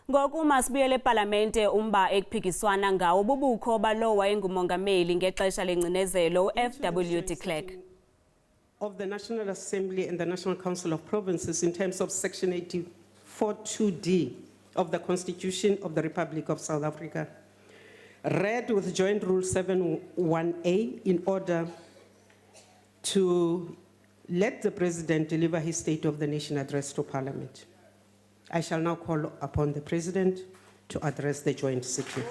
Ngokuma sibuyele epalamente umba ekuphikiswana ngawo ubukho balowo wayengumongameli ngexesha lengcinezelo uFW Clerk. Of the National Assembly and the National Council of Provinces in terms of Section 84(2)(d) of the Constitution of the Republic of South Africa, read with Joint Rule 7(1)(a) in order to let the President deliver his State of the Nation address to Parliament. I shall now call upon the President to address the joint sitting.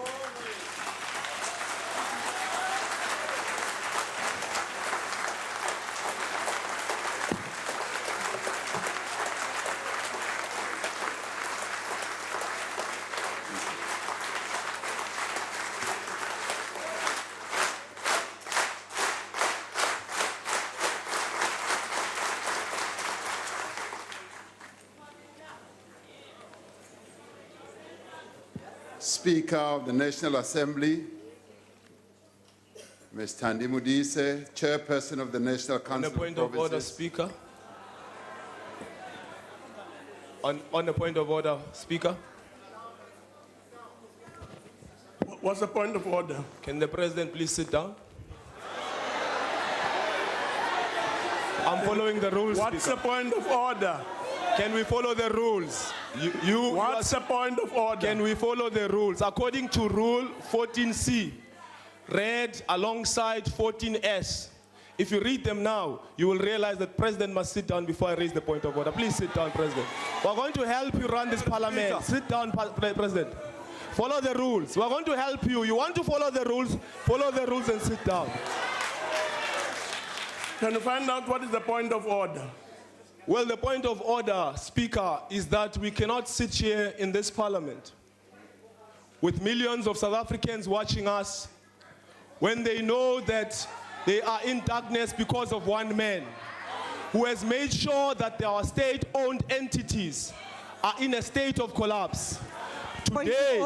Speaker of the National Assembly, Ms. Thandi Modise, Chairperson of the National Council of Provinces. On a point of order, Speaker. On a point of order, Speaker. What's the point of order? Can the President please sit down? I'm following the rules, What's Speaker. the point of order? Can we follow the rules? What's the point of order? Can we follow the rules? According to Rule 14C, read alongside 14S. If you read them now, you will realize that President must sit down before I raise the point of order. Please sit down, President. We're going to help you run this parliament. Sit down, President. Follow the rules. We're going to help you. You want to follow the rules and sit down. Can you find out what is the point of order? Well, the point of order, Speaker, is that we cannot sit here in this parliament with millions of South Africans watching us when they know that they are in darkness because of one man who has made sure that our state-owned entities are in a state of collapse. Today,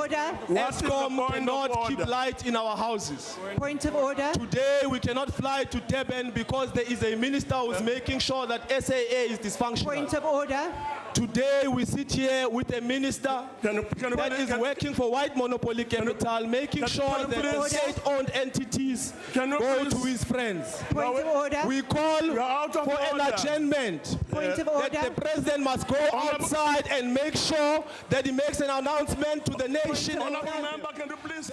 Eskom cannot keep light in our houses. Point of order. Today, we cannot fly to Durban because there is a minister who is making sure that SAA is dysfunctional. Point of order. Today, we sit here with a minister that is working for white monopoly capital, making sure that the state-owned entities go to his friends. Point of order. We call for an adjournment. Point of order. That the President must go outside and make sure that he makes an announcement to the nation. Honourable member, can you please...